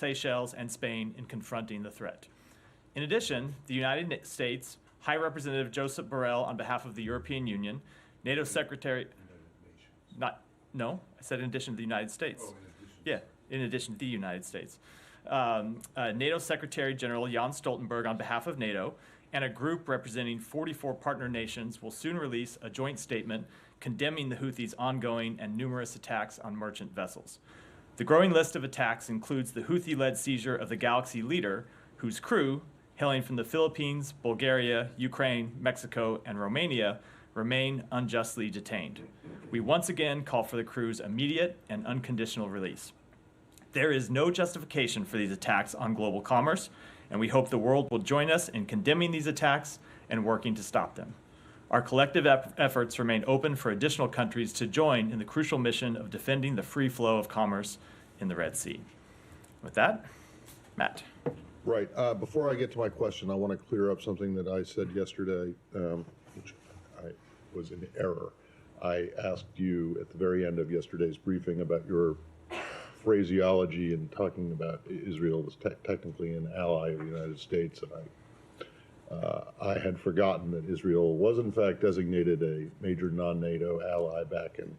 Seychelles, and Spain in confronting the threat. In addition, the United States High Representative Josep Borrell, on behalf of the European Union, NATO Secretary, no, I said in addition to the United States. Oh, in addition. Yeah, in addition to the United States. NATO Secretary General Jens Stoltenberg, on behalf of NATO, and a group representing 44 partner nations will soon release a joint statement condemning the Houthis' ongoing and numerous attacks on merchant vessels. The growing list of attacks includes the Houthi-led seizure of the Galaxy Leader, whose crew, hailing from the Philippines, Bulgaria, Ukraine, Mexico, and Romania, remain unjustly detained. We once again call for the crew's immediate and unconditional release. There is no justification for these attacks on global commerce, and we hope the world will join us in condemning these attacks and working to stop them. Our collective efforts remain open for additional countries to join in the crucial mission of defending the free flow of commerce in the Red Sea. With that, Matt. Right. Before I get to my question, I want to clear up something that I said yesterday, which I was in error. I asked you at the very end of yesterday's briefing about your phraseology and talking about Israel as technically an ally of the United States, and I had forgotten that Israel was in fact designated a major non-NATO ally back in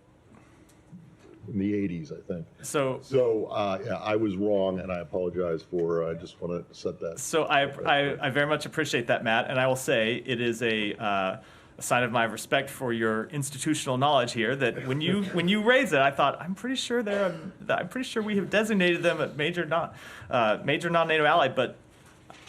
the 80s, I think. So yeah, I was wrong, and I apologize for. I just want to set that. So I very much appreciate that, Matt, and I will say it is a sign of my respect for your institutional knowledge here. That when you raise it, I thought I'm pretty sure we have designated them a major non-NATO ally, but.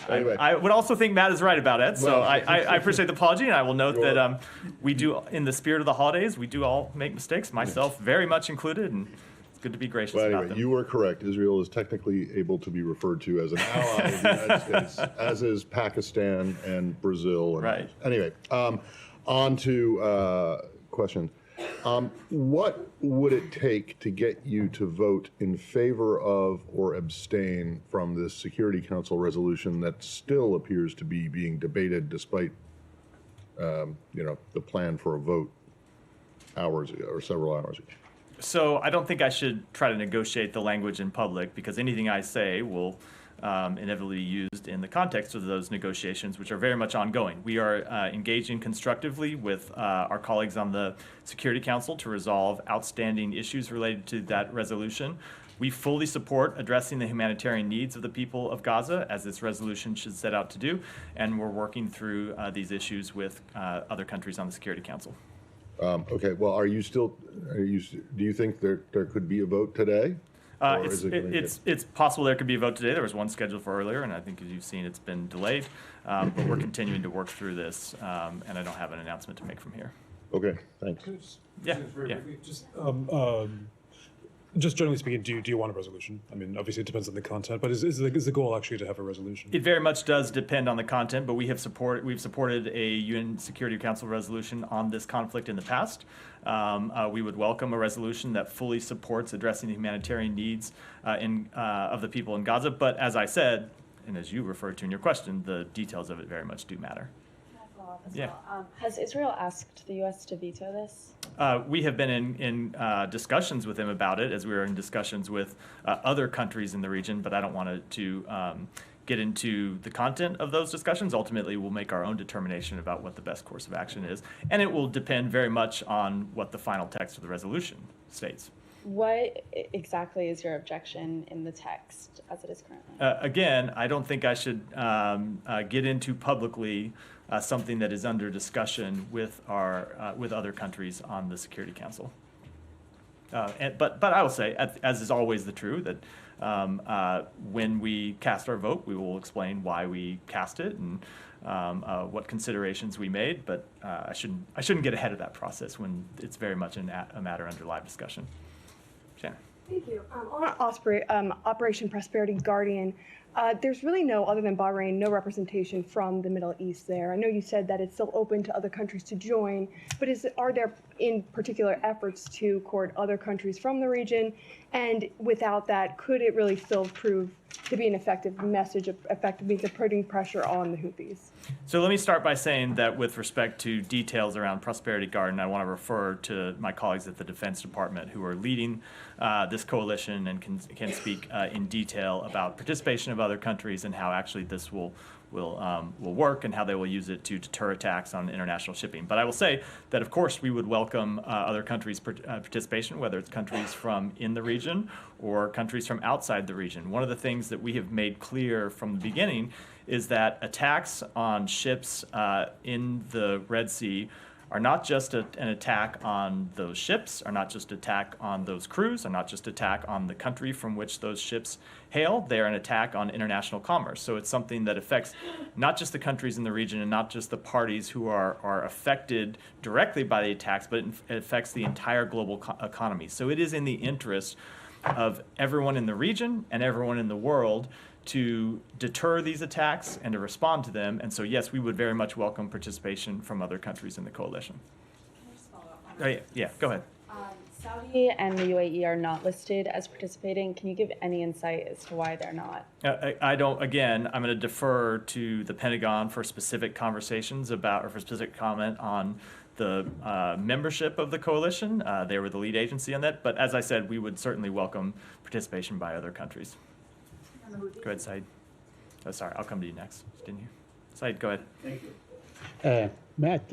Anyway. I would also think Matt is right about it, so well, I appreciate the apology, and I will note that we do, in the spirit of the holidays, we do all make mistakes, myself very much included, and it's good to be gracious about them. You were correct. Israel is technically able to be referred to as an ally of the United States, as is Pakistan and Brazil. And right. Anyway, on to question. What would it take to get you to vote in favor of or abstain from this Security Council resolution that still appears to be being debated despite, the plan for a vote hours ago or several hours ago? So I don't think I should try to negotiate the language in public, because anything I say will inevitably be used in the context of those negotiations, which are very much ongoing. We are engaging constructively with our colleagues on the Security Council to resolve outstanding issues related to that resolution. We fully support addressing the humanitarian needs of the people of Gaza, as this resolution should set out to do, and we're working through these issues with other countries on the Security Council. Okay, well, do you think there could be a vote today? It's possible there could be a vote today. There was one scheduled for earlier, and I think, as you've seen, it's been delayed. But we're continuing to work through this, and I don't have an announcement to make from here. Okay, thanks. Yeah. Just generally speaking, do you want a resolution? I mean, obviously it depends on the content, but is the goal actually to have a resolution? It very much does depend on the content, but we've supported a UN Security Council resolution on this conflict in the past. We would welcome a resolution that fully supports addressing the humanitarian needs of the people in Gaza. But as I said, and as you referred to in your question, the details of it very much do matter. Well. Has Israel asked the U.S. to veto this? We have been in discussions with them about it, as we were in discussions with other countries in the region, but I don't want to get into the content of those discussions. Ultimately, we'll make our own determination about what the best course of action is, and it will depend very much on what the final text of the resolution states. What exactly is your objection in the text as it is currently? Again, I don't think I should get into publicly something that is under discussion with other countries on the Security Council. But I will say, as is always the truth, that when we cast our vote, we will explain why we cast it and what considerations we made. But I shouldn't get ahead of that process when it's very much a matter under live discussion. Shannon. Thank you. On Operation Prosperity Guardian, There's really no, other than Bahrain, no representation from the Middle East there. I know you said that it's still open to other countries to join, but are there in particular efforts to court other countries from the region? And without that, could it really still prove to be an effective message, effective means of putting pressure on the Houthis? So let me start by saying that with respect to details around Prosperity Garden, I want to refer to my colleagues at the Defense Department who are leading this coalition and can speak in detail about participation of other countries and how actually this will work and how they will use it to deter attacks on international shipping. But I will say that, of course, we would welcome other countries' participation, whether it's countries from in the region or countries from outside the region. One of the things that we have made clear from the beginning is that attacks on ships in the Red Sea are not just an attack on those ships, are not just an attack on those crews, are not just an attack on the country from which those ships hail. They are an attack on international commerce. So it's something that affects not just the countries in the region and not just the parties who are affected directly by the attacks, but it affects the entire global economy. So it is in the interest of everyone in the region and everyone in the world to deter these attacks and to respond to them. And so, yes, we would very much welcome participation from other countries in the coalition. Can I just follow up on that? Yeah, go ahead. Saudi and the UAE are not listed as participating. Can you give any insight as to why they're not? I don't, again, I'm going to defer to the Pentagon for specific conversations about, or for specific comment on the membership of the coalition. They were the lead agency on that. But as I said, we would certainly welcome participation by other countries. Go ahead, Said. Oh, sorry, I'll come to you next. Didn't you? Said, go ahead. Thank you. Matt,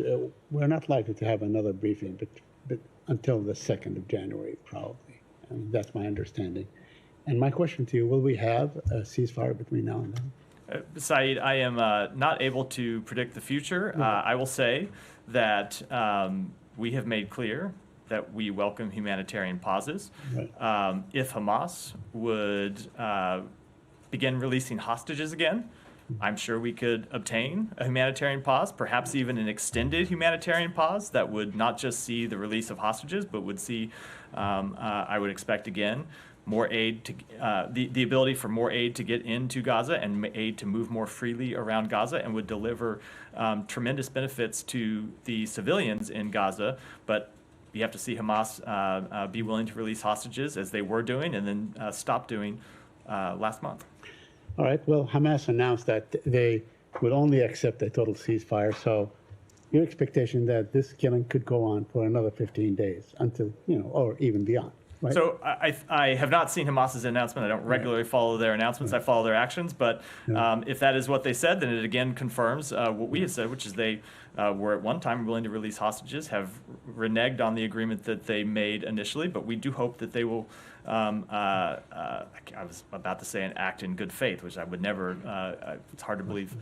we're not likely to have another briefing, but until the 2nd of January, probably. I mean, that's my understanding. And my question to you, will we have a ceasefire between now and then? Said, I am not able to predict the future. I will say that we have made clear that we welcome humanitarian pauses. Right. If Hamas would begin releasing hostages again, I'm sure we could obtain a humanitarian pause, perhaps even an extended humanitarian pause that would not just see the release of hostages, but would see, I would expect again, more aid to the ability for more aid to get into Gaza and aid to move more freely around Gaza, and would deliver tremendous benefits to the civilians in Gaza. But you have to see Hamas be willing to release hostages, as they were doing, and then stop doing last month. All right. Well, Hamas announced that they would only accept a total ceasefire. So your expectation that this killing could go on for another 15 days until, or even beyond. Right? So I have not seen Hamas's announcement. I don't regularly follow their announcements. I follow their actions. But if that is what they said, then it again confirms what we have said, which is they were at one time willing to release hostages, have reneged on the agreement that they made initially. But we do hope that they will, I was about to say an act in good faith, which I would never, it's hard to believe,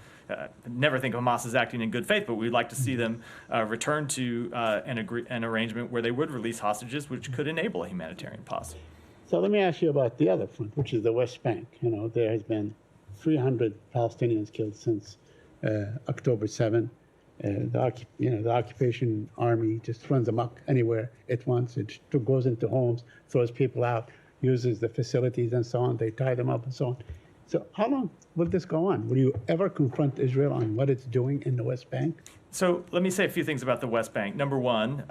never think of Hamas as acting in good faith, but we'd like to see them return to an arrangement where they would release hostages, which could enable a humanitarian pause. So let me ask you about the other front, which is the West Bank. There has been 300 Palestinians killed since October 7. The occupation army just runs amok anywhere it wants. It goes into homes, throws people out, uses the facilities and so on. They tie them up and so on. So how long will this go on? Will you ever confront Israel on what it's doing in the West Bank? So let me say a few things about the West Bank. Number one,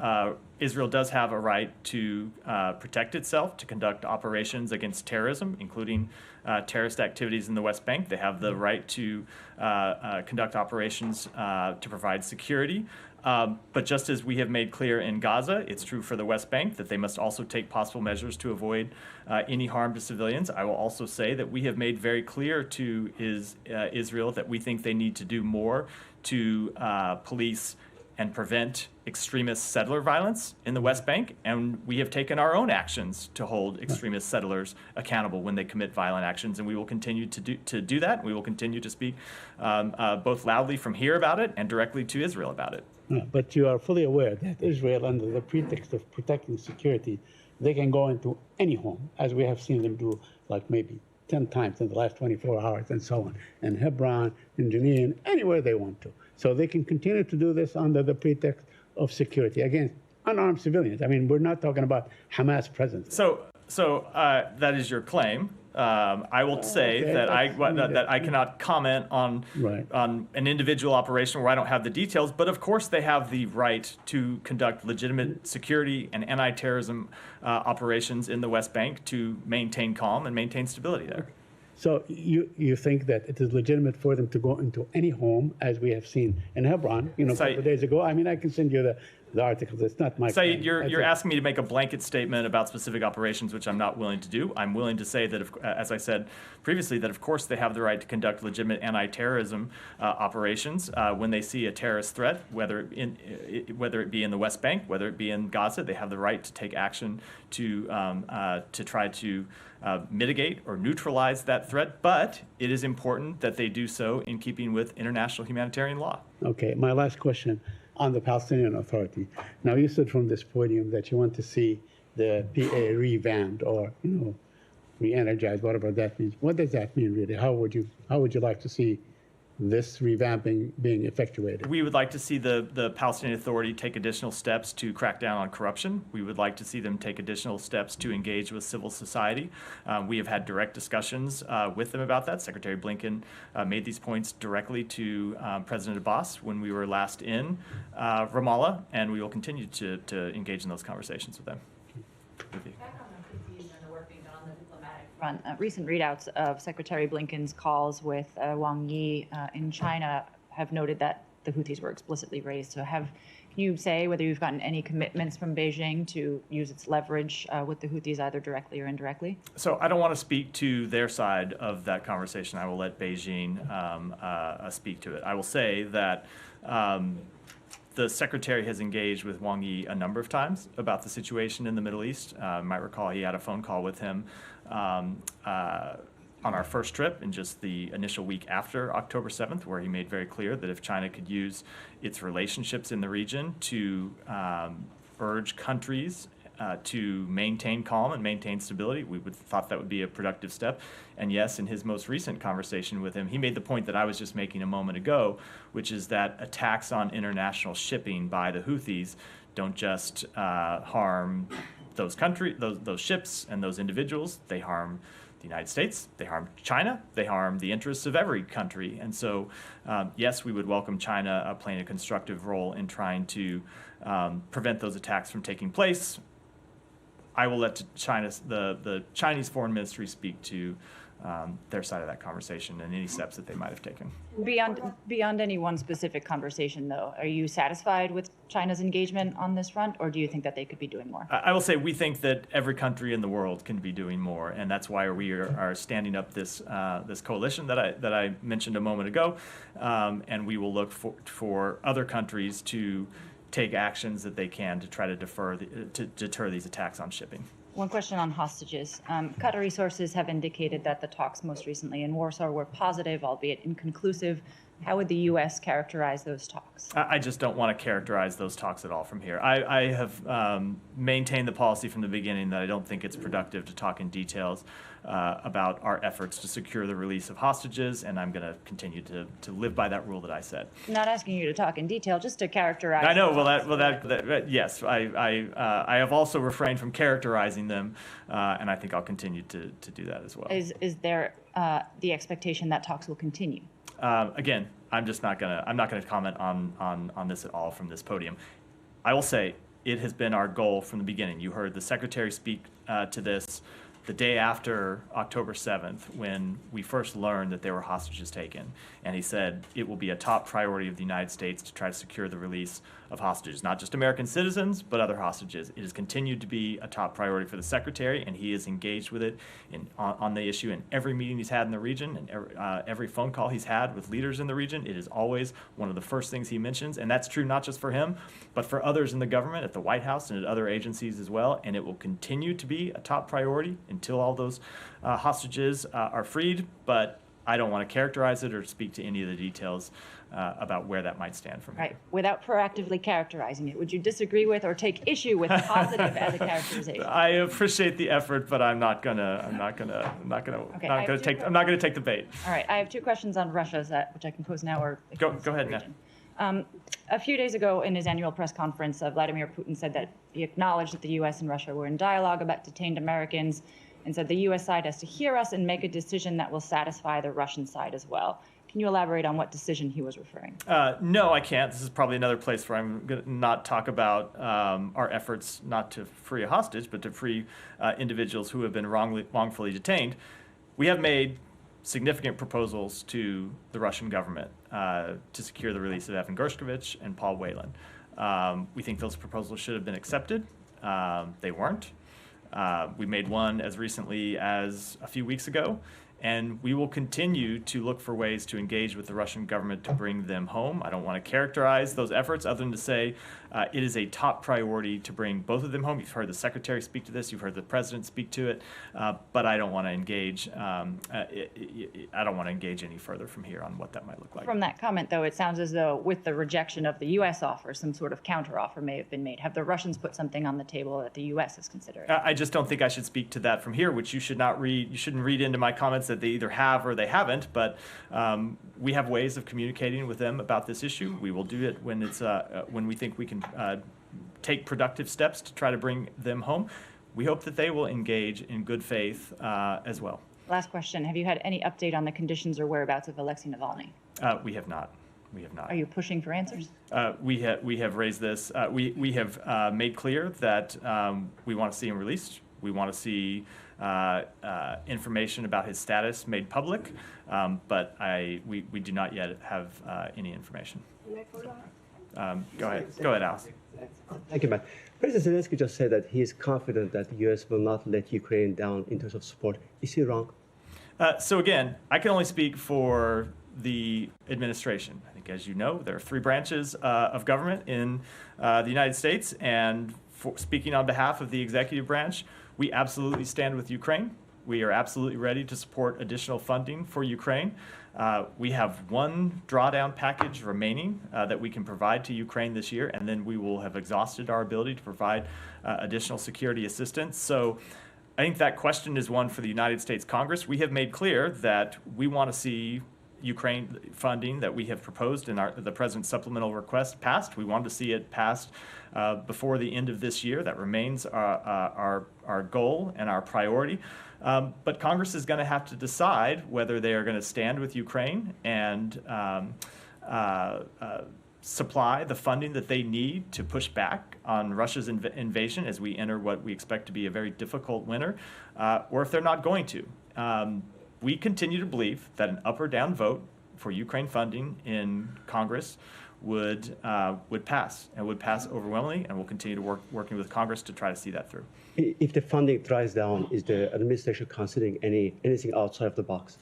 Israel does have a right to protect itself, to conduct operations against terrorism, including terrorist activities in the West Bank. They have the right to conduct operations to provide security. But just as we have made clear in Gaza, it's true for the West Bank that they must also take possible measures to avoid any harm to civilians. I will also say that we have made very clear to Israel that we think they need to do more to police and prevent extremist settler violence in the West Bank, and we have taken our own actions to hold extremist settlers accountable when they commit violent actions, and we will continue to do that. We will continue to speak both loudly from here about it and directly to Israel about it. But you are fully aware that Israel, under the pretext of protecting security, they can go into any home, as we have seen them do, like maybe 10 times in the last 24 hours and so on, in Hebron, in Jenin, anywhere they want to. So they can continue to do this under the pretext of security against unarmed civilians. I mean, we're not talking about Hamas presence. So that is your claim. I will say okay, that that's- that I cannot comment on Right. on an individual operation where I don't have the details. But of course, they have the right to conduct legitimate security and anti-terrorism operations in the West Bank to maintain calm and maintain stability there. So you think that it is legitimate for them to go into any home, as we have seen in Hebron, a couple Saeed. of days ago? I mean, I can send you the articles. It's not my Saeed, claim. you're That's you're it. asking me to make a blanket statement about specific operations, which I'm not willing to do. I'm willing to say that, as I said previously, that of course they have the right to conduct legitimate anti-terrorism operations when they see a terrorist threat, whether it be in the West Bank, whether it be in Gaza. They have the right to take action to try to mitigate or neutralize that threat. But it is important that they do so in keeping with international humanitarian law. Okay, my last question on the Palestinian Authority. Now, you said from this podium that you want to see the PA revamped or, re-energized, whatever that means. What does that mean, really? How would you like to see this revamping being effectuated? We would like to see the Palestinian Authority take additional steps to crack down on corruption. We would like to see them take additional steps to engage with civil society. We have had direct discussions with them about that. Secretary Blinken made these points directly to President Abbas when we were last in Ramallah, and we will continue to engage in those conversations with them. Back on the Houthis and the work being done on the diplomatic front, recent readouts of Secretary Blinken's calls with Wang Yi in China have noted that the Houthis were explicitly raised. So can you say whether you've gotten any commitments from Beijing to use its leverage with the Houthis either directly or indirectly? So I don't want to speak to their side of that conversation. I will let Beijing speak to it. I will say that the Secretary has engaged with Wang Yi a number of times about the situation in the Middle East. You might recall he had a phone call with him on our first trip in just the initial week after October 7th, where he made very clear that if China could use its relationships in the region to urge countries to maintain calm and maintain stability, we would thought that would be a productive step. And yes, in his most recent conversation with him, he made the point that I was just making a moment ago, which is that attacks on international shipping by the Houthis don't just harm those ships and those individuals. They harm the United States, they harm China, they harm the interests of every country. And so, yes, we would welcome China playing a constructive role in trying to prevent those attacks from taking place. I will let the Chinese Foreign Ministry speak to their side of that conversation and any steps that they might have taken. Beyond any one specific conversation, though, are you satisfied with China's engagement on this front, or do you think that they could be doing more? I will say we think that every country in the world can be doing more, and that's why we are standing up this coalition that I mentioned a moment ago, and we will look for other countries to take actions that they can to try to deter these attacks on shipping. One question on hostages. Qatari sources have indicated that the talks most recently in Warsaw were positive, albeit inconclusive. How would the U.S. characterize those talks? I just don't want to characterize those talks at all from here. I have maintained the policy from the beginning that I don't think it's productive to talk in details about our efforts to secure the release of hostages, and I'm going to continue to live by that rule that I set. I'm not asking you to talk in detail, just to characterize. I know. Yes. I have also refrained from characterizing them, and I think I'll continue to do that as well. Is there the expectation that talks will continue? Again, I'm not gonna comment on this at all from this podium. I will say it has been our goal from the beginning. You heard the Secretary speak to this the day after October 7th, when we first learned that there were hostages taken. And he said it will be a top priority of the United States to try to secure the release of hostages, not just American citizens, but other hostages. It has continued to be a top priority for the Secretary, and he is engaged with it on the issue in every meeting he's had in the region and every phone call he's had with leaders in the region. It is always one of the first things he mentions, and that's true not just for him, but for others in the government, at the White House and at other agencies as well, and it will continue to be a top priority until all those hostages are freed, but I don't want to characterize it or speak to any of the details about where that might stand from here. Right. Without proactively characterizing it, would you disagree with or take issue with positive as a characterization? I appreciate the effort, but I'm not gonna take the bait. All right. I have two questions on Russia, which I can pose now, or Go ahead, Nat. A few days ago, in his annual press conference, Vladimir Putin said that he acknowledged that the U.S. and Russia were in dialogue about detained Americans, and said the U.S. side has to hear us and make a decision that will satisfy the Russian side as well. Can you elaborate on what decision he was referring to? No, I can't. This is probably another place where I'm going to not talk about our efforts not to free a hostage, but to free individuals who have been wrongfully detained. We have made significant proposals to the Russian government to secure the release of Evan Gershkovich and Paul Whelan. We think those proposals should have been accepted. They weren't. We made one as recently as a few weeks ago, and we will continue to look for ways to engage with the Russian government to bring them home. I don't want to characterize those efforts other than to say it is a top priority to bring both of them home. You've heard the Secretary speak to this. You've heard the President speak to it. But I don't want to engage. I don't want to engage any further from here on what that might look like. From that comment, though, it sounds as though with the rejection of the U.S. offer, some sort of counteroffer may have been made. Have the Russians put something on the table that the U.S. is considering? I just don't think I should speak to that from here, which you should not read. You shouldn't read into my comments that they either have or they haven't. But we have ways of communicating with them about this issue. We will do it when it's when we think we can take productive steps to try to bring them home. We hope that they will engage in good faith as well. Last question. Have you had any update on the conditions or whereabouts of Alexei Navalny? We have not. We have not. Are you pushing for answers? We have raised this. We have made clear that we want to see him released. We want to see information about his status made public, but we do not yet have any information. Go ahead. Go ahead, Alice. Thank you, Matt. President Zelensky just said that he is confident that the U.S. will not let Ukraine down in terms of support. Is he wrong? So again, I can only speak for the administration. I think, as you know, there are three branches of government in the United States, and speaking on behalf of the executive branch, we absolutely stand with Ukraine. We are absolutely ready to support additional funding for Ukraine. We have one drawdown package remaining that we can provide to Ukraine this year, and then we will have exhausted our ability to provide additional security assistance. So I think that question is one for the United States Congress. We have made clear that we want to see Ukraine funding that we have proposed in the President's supplemental request passed. We want to see it passed before the end of this year. That remains our goal and our priority. But Congress is going to have to decide whether they are going to stand with Ukraine and supply the funding that they need to push back on Russia's invasion as we enter what we expect to be a very difficult winter, or if they're not going to. We continue to believe that an up or down vote for Ukraine funding in Congress would pass, and would pass overwhelmingly, and we'll continue to working with Congress to try to see that through. If the funding dries down, is the administration considering anything outside of the box?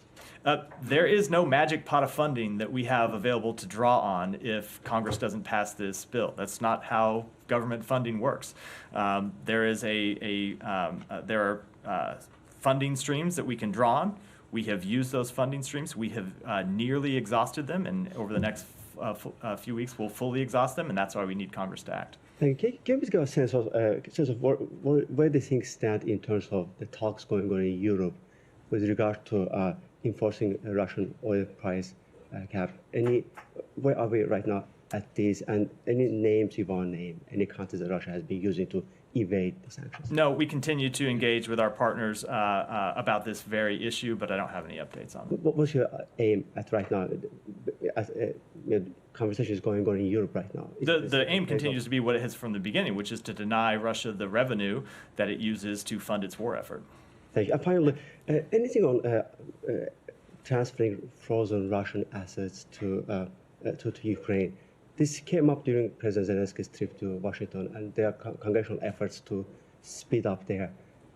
There is no magic pot of funding that we have available to draw on if Congress doesn't pass this bill. That's not how government funding works. There are funding streams that we can draw on. We have used those funding streams. We have nearly exhausted them, and over the next few weeks, we'll fully exhaust them, and that's why we need Congress to act. Can you give us a sense of where the things stand in terms of the talks going on in Europe with regard to enforcing a Russian oil price cap? Where are we right now at this, and any names you want to name, any countries that Russia has been using to evade the sanctions? No, we continue to engage with our partners about this very issue, but I don't have any updates on it. What's your aim at right now? Conversations going on in Europe right now. The aim continues to be what it has from the beginning, which is to deny Russia the revenue that it uses to fund its war effort. Thank you. And finally, anything on transferring frozen Russian assets to Ukraine? This came up during President Zelensky's trip to Washington, and there are congressional efforts to speed up there.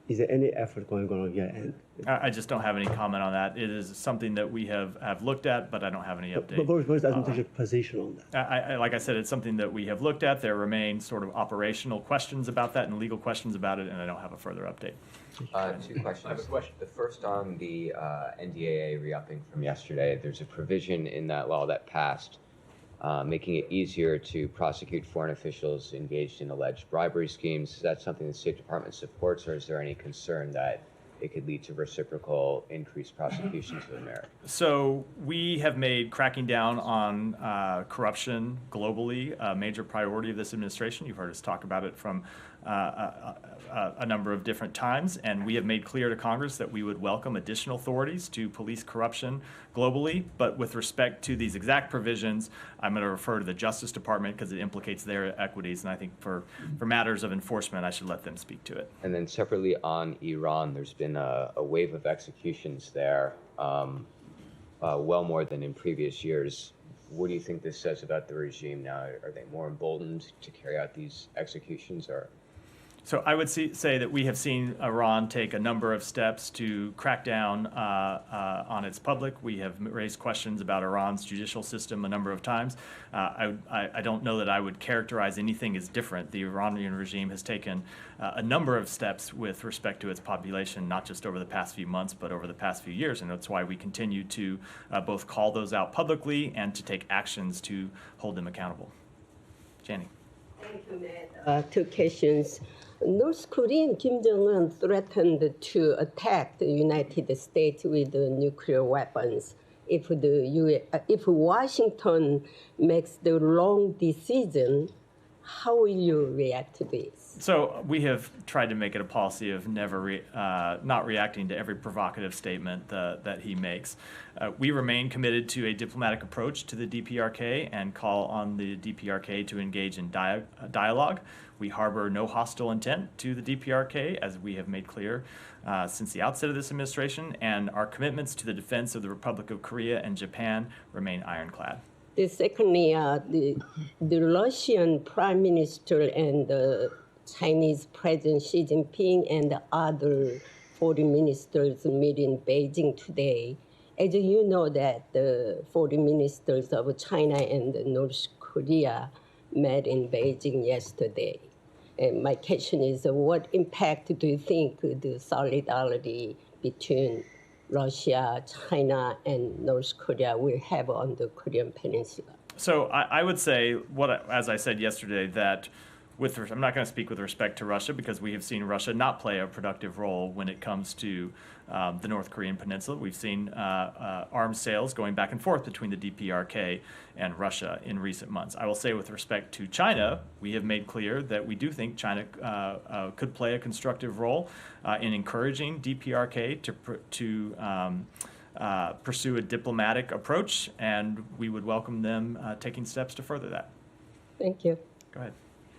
Is there any effort going on your end? I just don't have any comment on that. It is something that we have looked at, but I don't have any update. But what is the administration's position on that? Like I said, it's something that we have looked at. There remain sort of operational questions about that and legal questions about it, and I don't have a further update. Two questions. I have a question. The first on the NDAA re-upping from yesterday. There's a provision in that law that passed making it easier to prosecute foreign officials engaged in alleged bribery schemes. Is that something the State Department supports, or is there any concern that it could lead to reciprocal increased prosecutions of America? So we have made cracking down on corruption globally a major priority of this administration. You've heard us talk about it from a number of different times, and we have made clear to Congress that we would welcome additional authorities to police corruption globally. But with respect to these exact provisions, I'm going to refer to the Justice Department because it implicates their equities, and I think for matters of enforcement, I should let them speak to it. And then separately on Iran, there's been a wave of executions there, well more than in previous years. What do you think this says about the regime now? Are they more emboldened to carry out these executions, or? So I would say that we have seen Iran take a number of steps to crack down on its public. We have raised questions about Iran's judicial system a number of times. I don't know that I would characterize anything as different. The Iranian regime has taken a number of steps with respect to its population, not just over the past few months, but over the past few years. And that's why we continue to both call those out publicly and to take actions to hold them accountable. Jenny. Thank you, Matt. Two questions. North Korean Kim Jong-un threatened to attack the United States with nuclear weapons if Washington makes the wrong decision. How will you react to this? So we have tried to make it a policy of never not reacting to every provocative statement that he makes. We remain committed to a diplomatic approach to the DPRK and call on the DPRK to engage in dialogue. We harbor no hostile intent to the DPRK, as we have made clear since the outset of this administration, and our commitments to the defense of the Republic of Korea and Japan remain ironclad. Secondly, the Russian Prime Minister and the Chinese President Xi Jinping and the other foreign ministers meet in Beijing today. As you know, that the foreign ministers of China and North Korea met in Beijing yesterday. And my question is, what impact do you think the solidarity between Russia, China, and North Korea will have on the Korean Peninsula? So I would say, as I said yesterday, that I'm not going to speak with respect to Russia because we have seen Russia not play a productive role when it comes to the North Korean peninsula. We've seen arms sales going back and forth between the DPRK and Russia in recent months. I will say with respect to China, we have made clear that we do think China could play a constructive role in encouraging DPRK to pursue a diplomatic approach, and we would welcome them taking steps to further that. Thank you. Go ahead.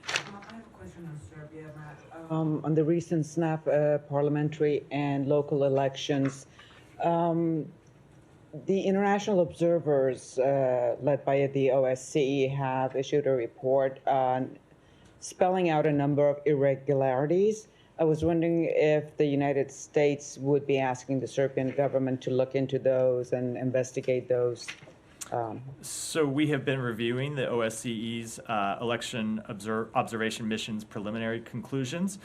I have a question on Serbia, Matt. On the recent snap parliamentary and local elections, the international observers led by the OSCE have issued a report spelling out a number of irregularities. I was wondering if the United States would be asking the Serbian government to look into those and investigate those. So we have been reviewing the OSCE's election observation mission's preliminary conclusions.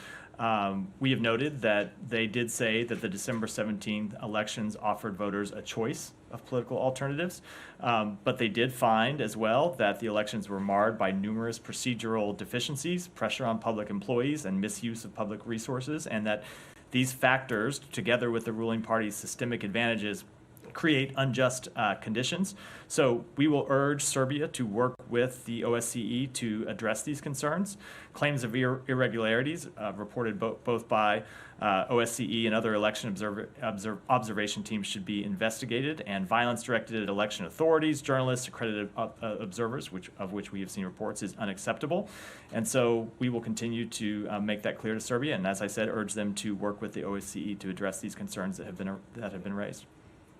We have noted that they did say that the December 17th elections offered voters a choice of political alternatives, but they did find as well that the elections were marred by numerous procedural deficiencies, pressure on public employees, and misuse of public resources, and that these factors, together with the ruling party's systemic advantages, create unjust conditions. So we will urge Serbia to work with the OSCE to address these concerns. Claims of irregularities reported both by OSCE and other election observation teams should be investigated, and violence directed at election authorities, journalists, accredited observers, of which we have seen reports, is unacceptable. And so we will continue to make that clear to Serbia, and as I said, urge them to work with the OSCE to address these concerns that have been raised.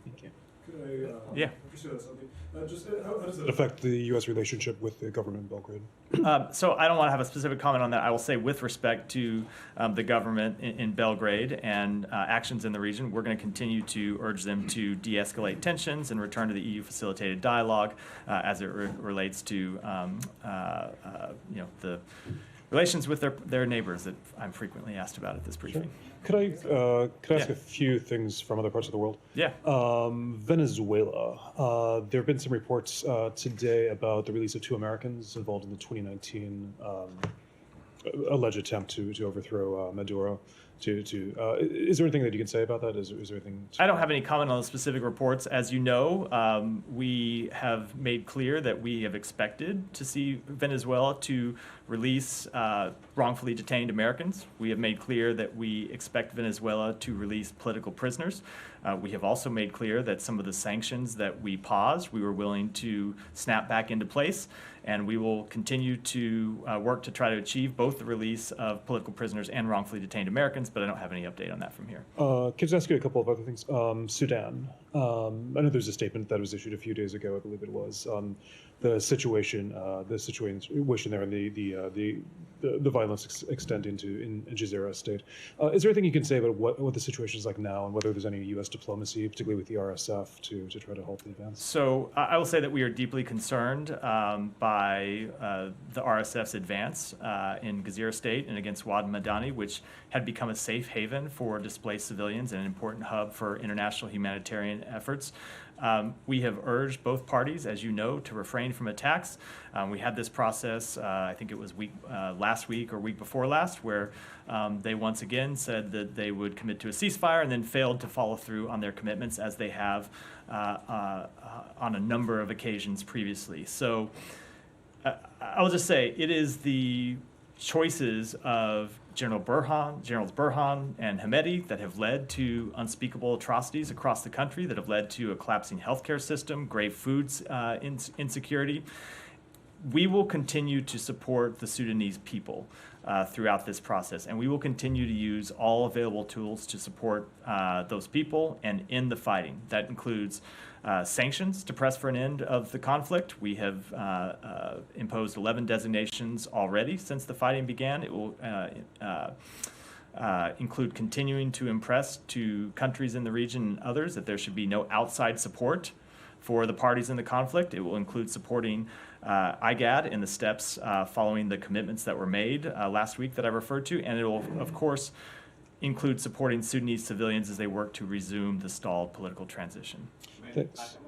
Thank you. Could I yeah. pursue that something? Just how does that affect the U.S. relationship with the government in Belgrade? So I don't want to have a specific comment on that. I will say with respect to the government in Belgrade and actions in the region, we're going to continue to urge them to de-escalate tensions and return to the EU-facilitated dialogue as it relates to the relations with their neighbors that I'm frequently asked about at this briefing. Sure. Could I ask a few things from other parts of the world? Yeah. Venezuela. There have been some reports today about the release of 2 Americans involved in the 2019 alleged attempt to overthrow Maduro. Is there anything that you can say about that? Is there anything? I don't have any comment on the specific reports. As you know, we have made clear that we have expected to see Venezuela to release wrongfully detained Americans. We have made clear that we expect Venezuela to release political prisoners. We have also made clear that some of the sanctions that we paused, we were willing to snap back into place, and we will continue to work to try to achieve both the release of political prisoners and wrongfully detained Americans, but I don't have any update on that from here. Can I just ask you a couple of other things? Sudan. I know there's a statement that was issued a few days ago, I believe it was, on the situation there and the violence extending to in Jazeera state. Is there anything you can say about what the situation is like now and whether there's any U.S. diplomacy, particularly with the RSF, to try to halt the advance? So I will say that we are deeply concerned by the RSF's advance in Jazeera state and against Wad Madani, which had become a safe haven for displaced civilians and an important hub for international humanitarian efforts. We have urged both parties, as you know, to refrain from attacks. We had this process, I think it was last week or week before last, where they once again said that they would commit to a ceasefire and then failed to follow through on their commitments as they have on a number of occasions previously. So I will just say it is the choices of Generals Burhan and Hamedi that have led to unspeakable atrocities across the country, that have led to a collapsing healthcare system, grave food insecurity. We will continue to support the Sudanese people throughout this process, and we will continue to use all available tools to support those people and end the fighting. That includes sanctions to press for an end of the conflict. We have imposed 11 designations already since the fighting began. It will include continuing to impress to countries in the region and others that there should be no outside support for the parties in the conflict. It will include supporting IGAD in the steps following the commitments that were made last week that I referred to, and it will, of course, include supporting Sudanese civilians as they work to resume the stalled political transition. Thanks.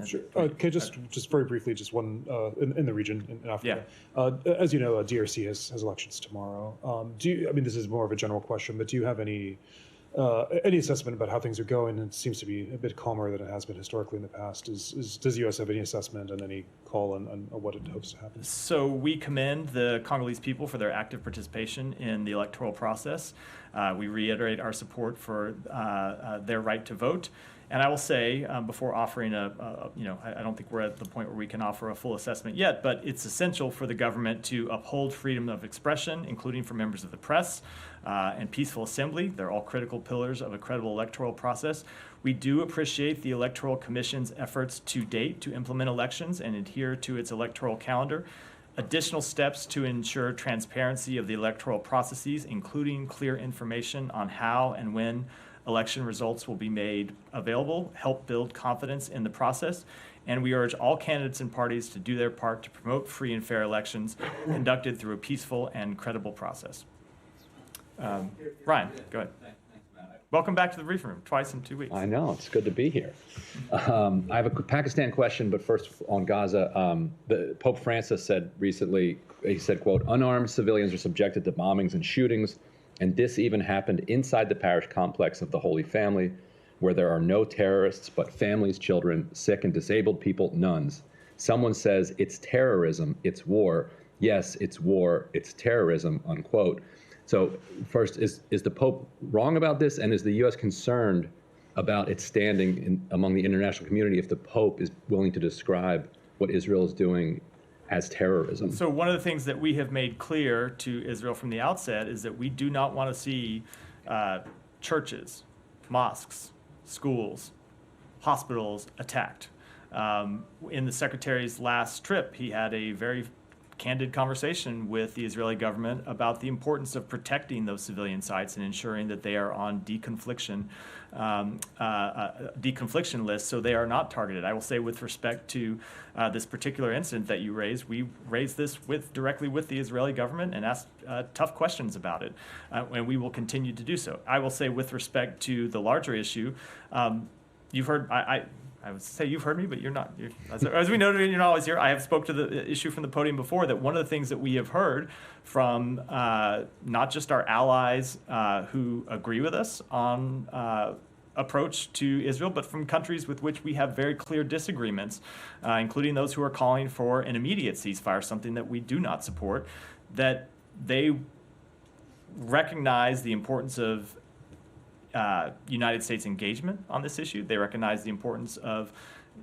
Sure. Okay, just very briefly, just one in the region in Africa. Yeah. As you know, DRC has elections tomorrow. I mean, this is more of a general question, but do you have any assessment about how things are going? It seems to be a bit calmer than it has been historically in the past. Does the U.S. have any assessment and any call on what it hopes to happen? So we commend the Congolese people for their active participation in the electoral process. We reiterate our support for their right to vote. And I will say, before offering I don't think we're at the point where we can offer a full assessment yet, but it's essential for the government to uphold freedom of expression, including for members of the press and peaceful assembly. They're all critical pillars of a credible electoral process. We do appreciate the Electoral Commission's efforts to date to implement elections and adhere to its electoral calendar. Additional steps to ensure transparency of the electoral processes, including clear information on how and when election results will be made available, help build confidence in the process, and we urge all candidates and parties to do their part to promote free and fair elections conducted through a peaceful and credible process. Ryan, go ahead. Welcome back to the briefing room, twice in 2 weeks. I know, it's good to be here. I have a Pakistan question, but first on Gaza. Pope Francis said recently, he said, quote, "Unarmed civilians are subjected to bombings and shootings, and this even happened inside the parish complex of the Holy Family, where there are no terrorists, but families, children, sick and disabled people, nuns. Someone says it's terrorism, it's war. Yes, it's war, it's terrorism," unquote. So first, is the Pope wrong about this? And is the U.S. concerned about its standing among the international community if the Pope is willing to describe what Israel is doing as terrorism? So one of the things that we have made clear to Israel from the outset is that we do not want to see churches, mosques, schools, hospitals attacked. In the Secretary's last trip, he had a very candid conversation with the Israeli government about the importance of protecting those civilian sites and ensuring that they are on deconfliction lists so they are not targeted. I will say with respect to this particular incident that you raised, we raised this directly with the Israeli government and asked tough questions about it, and we will continue to do so. I will say with respect to the larger issue, you've heard, I I would say you've heard me, but you're not. As we noted, you're not always here. I have spoke to the issue from the podium before, that one of the things that we have heard from not just our allies who agree with us on approach to Israel, but from countries with which we have very clear disagreements, including those who are calling for an immediate ceasefire, something that we do not support, that they recognize the importance of United States engagement on this issue. They recognize the importance of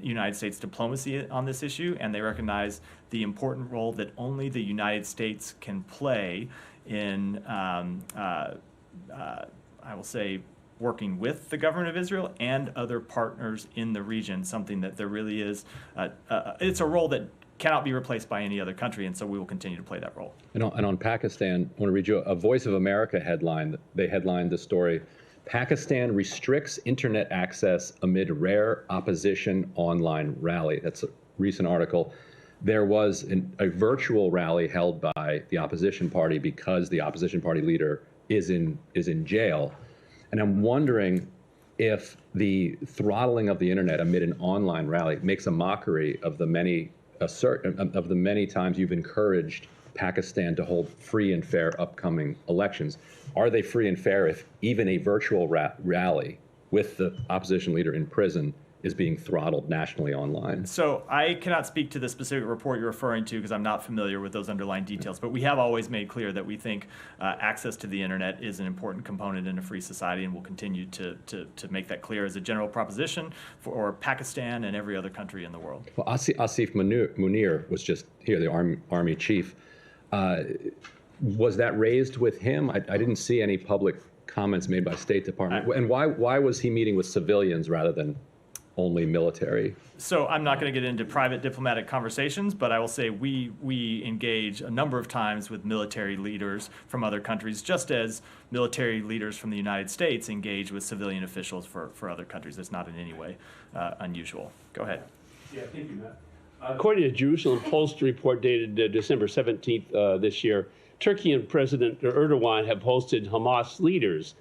United States diplomacy on this issue, and they recognize the important role that only the United States can play in, I will say, working with the government of Israel and other partners in the region, something that there really is, it's a role that cannot be replaced by any other country, and so we will continue to play that role. And on Pakistan, I want to read you a Voice of America headline. They headlined the story, Pakistan restricts internet access amid rare opposition online rally. That's a recent article. There was a virtual rally held by the opposition party because the opposition party leader is in jail. And I'm wondering if the throttling of the internet amid an online rally makes a mockery of the many times you've encouraged Pakistan to hold free and fair upcoming elections. Are they free and fair if even a virtual rally with the opposition leader in prison is being throttled nationally online? So I cannot speak to the specific report you're referring to because I'm not familiar with those underlying details, but we have always made clear that we think access to the internet is an important component in a free society, and we'll continue to make that clear as a general proposition for Pakistan and every other country in the world. Well, Asif Munir was just here, the Army chief. Was that raised with him? I didn't see any public comments made by State Department. And why was he meeting with civilians rather than only military? So I'm not going to get into private diplomatic conversations, but I will say we engage a number of times with military leaders from other countries, just as military leaders from the United States engage with civilian officials for other countries. That's not in any way unusual. Go ahead. Yeah, thank you, Matt. According to Jerusalem Post report dated December 17th this year, Turkey and President Erdogan have hosted Hamas leaders.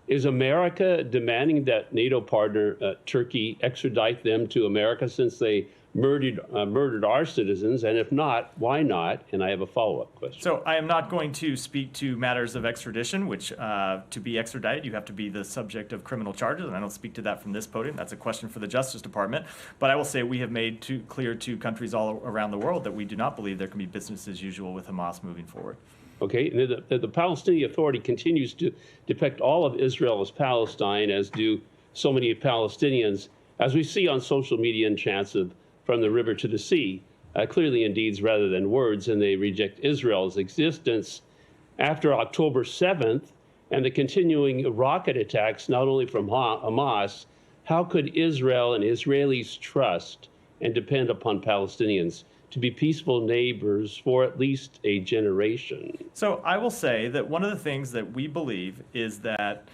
Is America demanding that NATO partner Turkey extradite them to America since they murdered our citizens? And if not, why not? And I have a follow-up question. So I am not going to speak to matters of extradition, which to be extradited, you have to be the subject of criminal charges, and I don't speak to that from this podium. That's a question for the Justice Department. But I will say we have made clear to countries all around the world that we do not believe there can be business as usual with Hamas moving forward. Okay, and the Palestinian Authority continues to depict all of Israel as Palestine, as do so many Palestinians, as we see on social media in chants of from the river to the sea, clearly in deeds rather than words, and they reject Israel's existence. After October 7th and the continuing rocket attacks, not only from Hamas, how could Israel and Israelis trust and depend upon Palestinians to be peaceful neighbors for at least a generation? So I will say that one of the things that we believe is that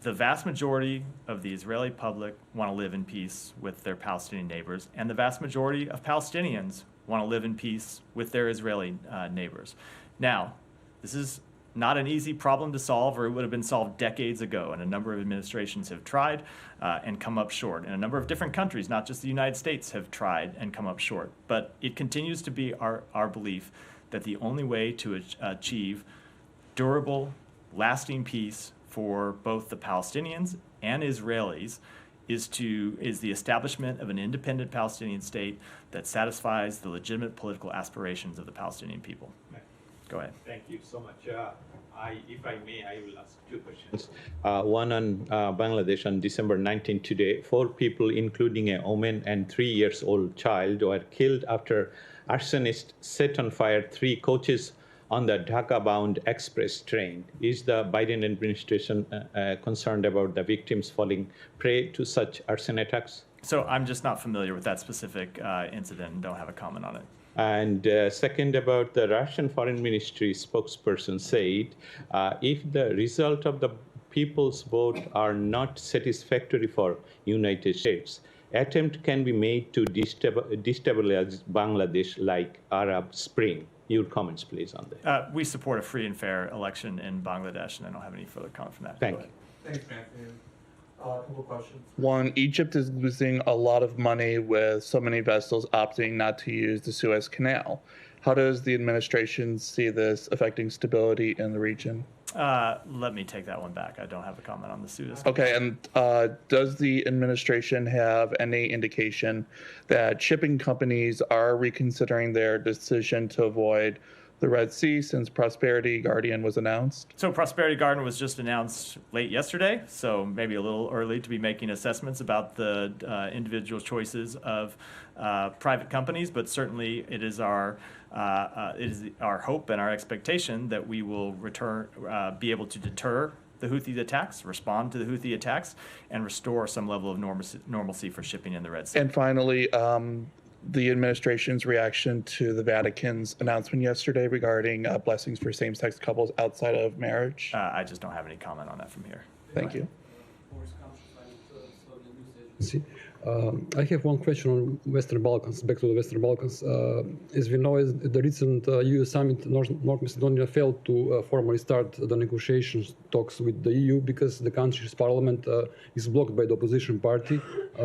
the vast majority of the Israeli public want to live in peace with their Palestinian neighbors, and the vast majority of Palestinians want to live in peace with their Israeli neighbors. Now, this is not an easy problem to solve, or it would have been solved decades ago, and a number of administrations have tried and come up short. And a number of different countries, not just the United States, have tried and come up short. But it continues to be our belief that the only way to achieve durable, lasting peace for both the Palestinians and Israelis is the establishment of an independent Palestinian state that satisfies the legitimate political aspirations of the Palestinian people. Go ahead. Thank you so much. If I may, I will ask two questions. One on Bangladesh. On December 19 today, 4 people, including a woman and 3-year-old child, were killed after arsonists set on fire 3 coaches on the Dhaka-bound express train. Is the Biden administration concerned about the victims falling prey to such arson attacks? So I'm just not familiar with that specific incident and don't have a comment on it. And second, about the Russian Foreign Ministry spokesperson said, if the result of the people's vote are not satisfactory for United States, attempt can be made to destabilize Bangladesh like Arab Spring. Your comments, please, on that. We support a free and fair election in Bangladesh, and I don't have any further comment from that. Thank you. Thanks, Matthew. A couple questions. One, Egypt is losing a lot of money with so many vessels opting not to use the Suez Canal. How does the administration see this affecting stability in the region? Let me take that one back. I don't have a comment on the Suez. Okay, and does the administration have any indication that shipping companies are reconsidering their decision to avoid the Red Sea since Prosperity Guardian was announced? So Prosperity Guardian was just announced late yesterday, so maybe a little early to be making assessments about the individual choices of private companies, but certainly it is our hope and our expectation that we will be able to deter the Houthi attacks, respond to the Houthi attacks, and restore some level of normalcy for shipping in the Red Sea. And finally, the administration's reaction to the Vatican's announcement yesterday regarding blessings for same-sex couples outside of marriage? I just don't have any comment on that from here. Thank you. I have one question on Western Balkans, back to the Western Balkans. As we know, the recent EU summit, North Macedonia failed to formally start the negotiations talks with the EU because the country's parliament is blocked by the opposition party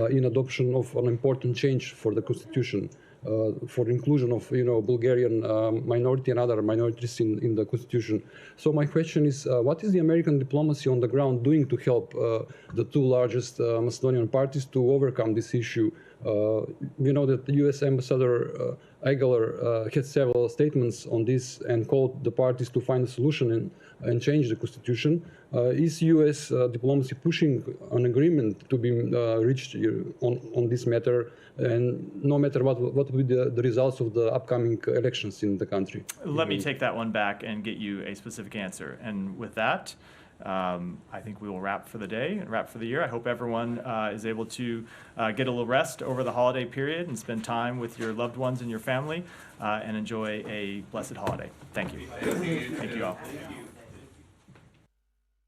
in adoption of an important change for the constitution. For inclusion of Bulgarian minority and other minorities in the constitution. So my question is, what is the American diplomacy on the ground doing to help the two largest Macedonian parties to overcome this issue? We know that the U.S. Ambassador Egler had several statements on this and called the parties to find a solution and change the constitution. Is U.S. diplomacy pushing an agreement to be reached on this matter, and no matter what will be the results of the upcoming elections in the country? Let me take that one back and get you a specific answer. And with that, I think we will wrap for the day and wrap for the year. I hope everyone is able to get a little rest over the holiday period and spend time with your loved ones and your family and enjoy a blessed holiday. Thank you. Thank you all.